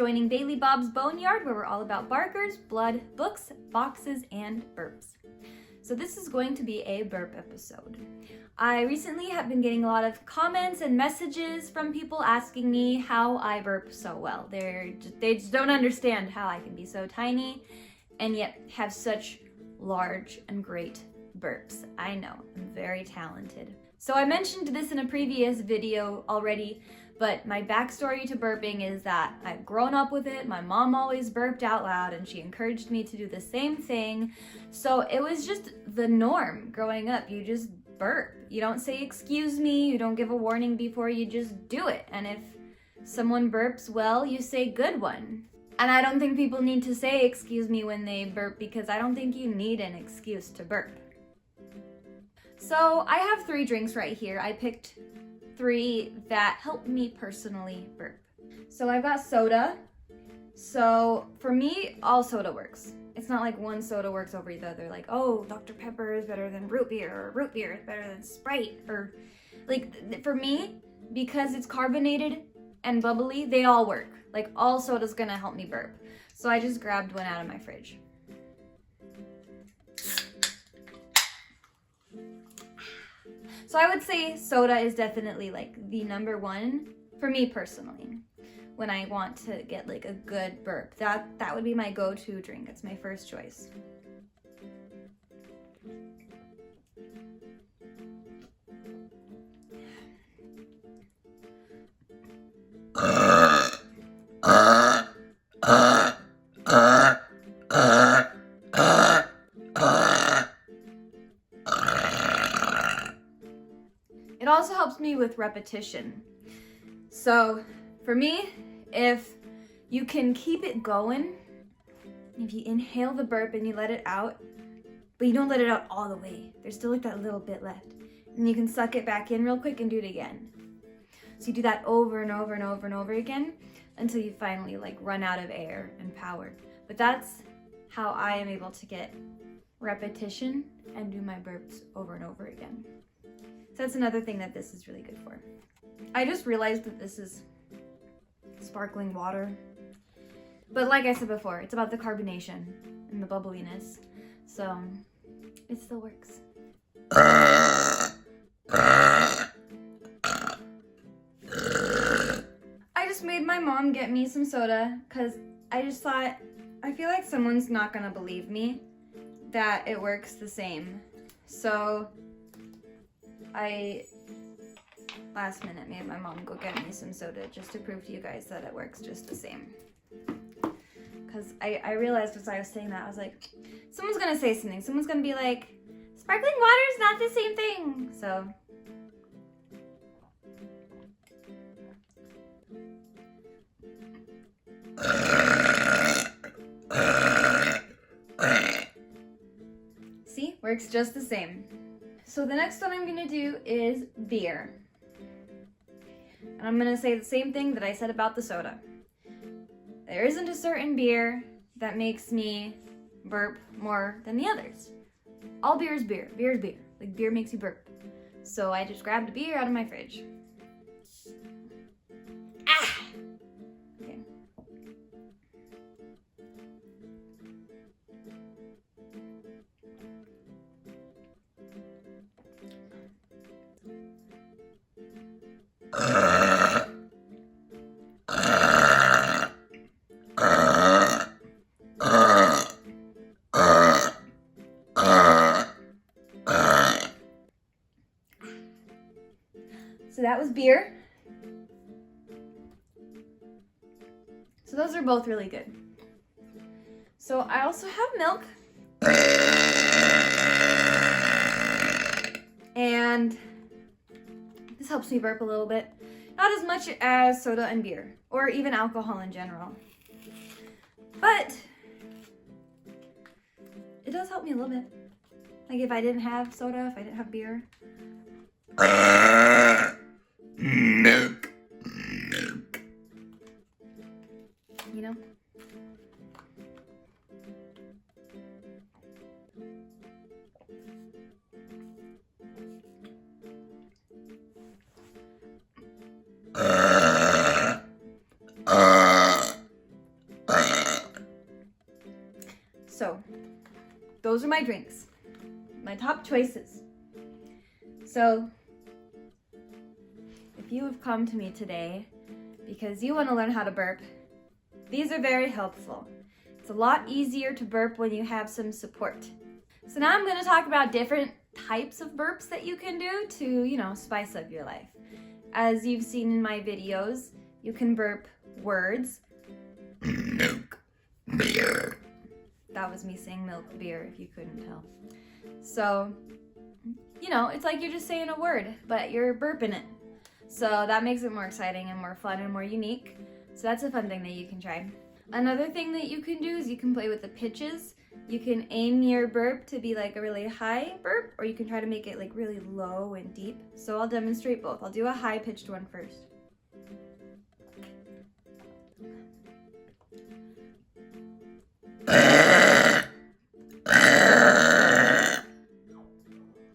joining Bailee Bob's Boneyard, where we're all about barkers, blood, books, boxes, and burps. So this is going to be a burp episode. I recently have been getting a lot of comments and messages from people asking me how I burp so well. They just don't understand how I can be so tiny and yet have such large and great burps. I know, I'm very talented. So I mentioned this in a previous video already, but my backstory to burping is that I've grown up with it. My mom always burped out loud and she encouraged me to do the same thing. So it was just the norm growing up. You just burp. You don't say excuse me, you don't give a warning before, you just do it. And if someone burps well, you say good one. And I don't think people need to say excuse me when they burp because I don't think you need an excuse to burp. So I have 3 drinks right here. I picked 3 that help me personally burp. So I've got soda. So for me, all soda works. It's not like one soda works over the other. Like, oh, Dr. Pepper is better than root beer, or root beer is better than Sprite, or like for me, because it's carbonated and bubbly, they all work. Like all soda's gonna help me burp. So I just grabbed one out of my fridge. So I would say soda is definitely like the number one for me personally. When I want to get like a good burp, that would be my go-to drink. It's my first choice. It also helps me with repetition. So for me, if you can keep it going, if you inhale the burp and you let it out, but you don't let it out all the way, there's still like that little bit left, and you can suck it back in real quick and do it again. So you do that over and over and over and over again until you finally like run out of air and power. But that's how I am able to get repetition and do my burps over and over again. So that's another thing that this is really good for. I just realized that this is sparkling water. But like I said before, it's about the carbonation and the bubbliness. So it still works. I just made my mom get me some soda because I just thought, I feel like someone's not gonna believe me that it works the same. So I last minute made my mom go get me some soda just to prove to you guys that it works just the same. Because I realized as I was saying that, I was like, someone's gonna say something. Someone's gonna be like, sparkling water is not the same thing. So see, works just the same. So the next one I'm gonna do is beer. And I'm gonna say the same thing that I said about the soda. There isn't a certain beer that makes me burp more than the others. All beer is beer. Beer is beer. Like beer makes you burp. So I just grabbed a beer out of my fridge. Ah! Okay. So that was beer. So those are both really good. So I also have milk. And this helps me burp a little bit. Not as much as soda and beer, or even alcohol in general. But it does help me a little bit. Like if I didn't have soda, if I didn't have beer. Milk. You know? my drinks, my top choices. So, if you have come to me today because you want to learn how to burp, these are very helpful. It's a lot easier to burp when you have some support. So now I'm going to talk about different types of burps that you can do to, spice up your life. As you've seen in my videos, you can burp words. Milk. Beer. That was me saying milk, beer, if you couldn't tell. So, it's like you're just saying a word, but you're burping it. So that makes it more exciting and more fun and more unique. So that's a fun thing that you can try. Another thing that you can do is you can play with the pitches. You can aim your burp to be like a really high burp, or you can try to make it like really low and deep. So I'll demonstrate both. I'll do a high pitched one first.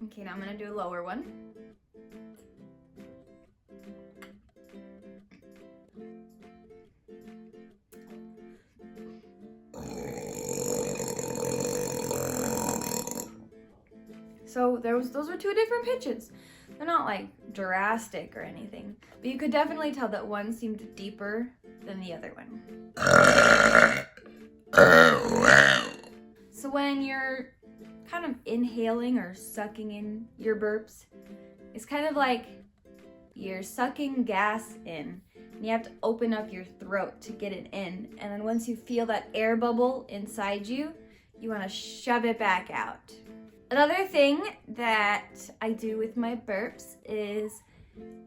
Okay, now I'm gonna do a lower one. So those were two different pitches. They're not like drastic or anything, but you could definitely tell that one seemed deeper than the other one. So when you're kind of inhaling or sucking in your burps, it's kind of like you're sucking gas in, and you have to open up your throat to get it in. And then once you feel that air bubble inside you, you want to shove it back out. Another thing that I do with my burps is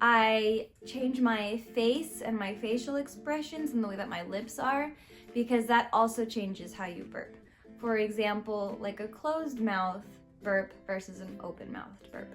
I change my face and my facial expressions and the way that my lips are, because that also changes how you burp. For example, like a closed mouth burp versus an open mouthed burp.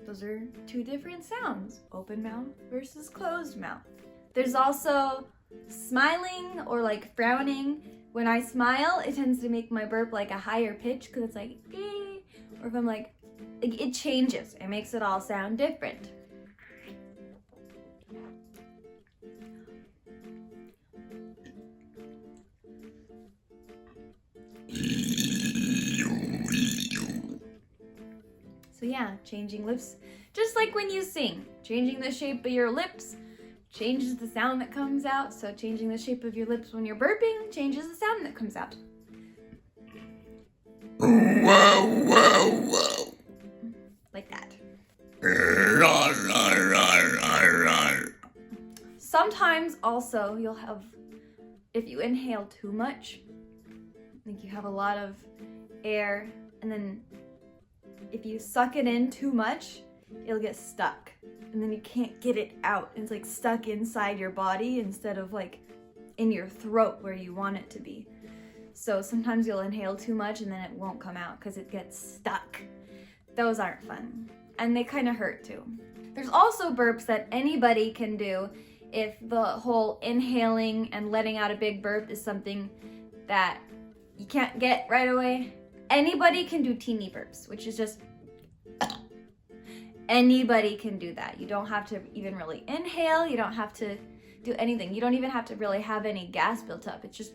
Those are two different sounds, open mouth versus closed mouth. There's also smiling or like frowning. When I smile, it tends to make my burp like a higher pitch because it's like, eh. Or if I'm like, it changes. It makes it all sound different. So yeah, changing lips, just like when you sing, changing the shape of your lips changes the sound that comes out. So changing the shape of your lips when you're burping changes the sound that comes out. Whoa. Like that. Rar. Sometimes also you'll have, if you inhale too much, like you have a lot of air, and then if you suck it in too much, it'll get stuck, and then you can't get it out. It's like stuck inside your body instead of like in your throat where you want it to be. So sometimes you'll inhale too much and then it won't come out because it gets stuck. Those aren't fun, and they kind of hurt too. There's also burps that anybody can do if the whole inhaling and letting out a big burp is something that you can't get right away. Anybody can do teeny burps, which is just, anybody can do that. You don't have to even really inhale. You don't have to do anything. You don't even have to really have any gas built up. It's just,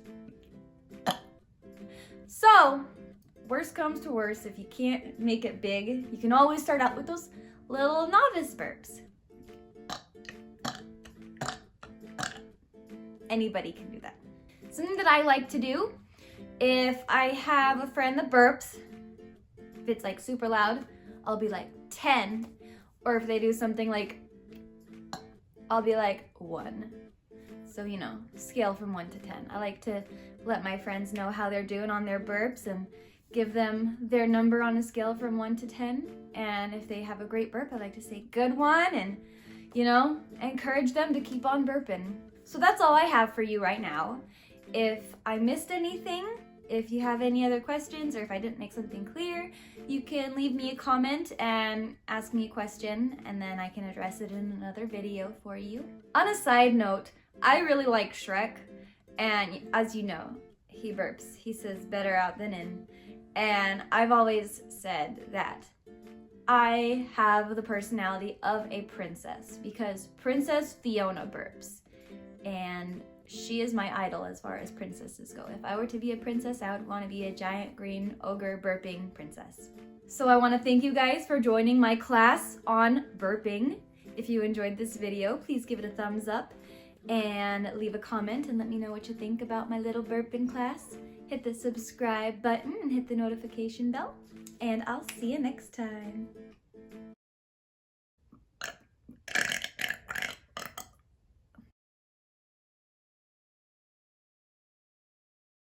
so worst comes to worst, if you can't make it big, you can always start out with those little novice burps. Anybody can do that. Something that I like to do, if I have a friend that burps, if it's like super loud, I'll be like 10. Or if they do something like, I'll be like 1. So, scale from 1 to 10. I like to let my friends know how they're doing on their burps and give them their number on a scale from 1 to 10. And if they have a great burp, I like to say good one and, encourage them to keep on burping. So that's all I have for you right now. If I missed anything, if you have any other questions or if I didn't make something clear, you can leave me a comment and ask me a question, and then I can address it in another video for you. On a side note, I really like Shrek, and as you know, he burps. He says better out than in. And I've always said that I have the personality of a princess because Princess Fiona burps. And she is my idol as far as princesses go. If I were to be a princess, I would want to be a giant green ogre burping princess. So I want to thank you guys for joining my class on burping. If you enjoyed this video, please give it a thumbs up and leave a comment and let me know what you think about my little burping class. Hit the subscribe button and hit the notification bell, and I'll see you next time.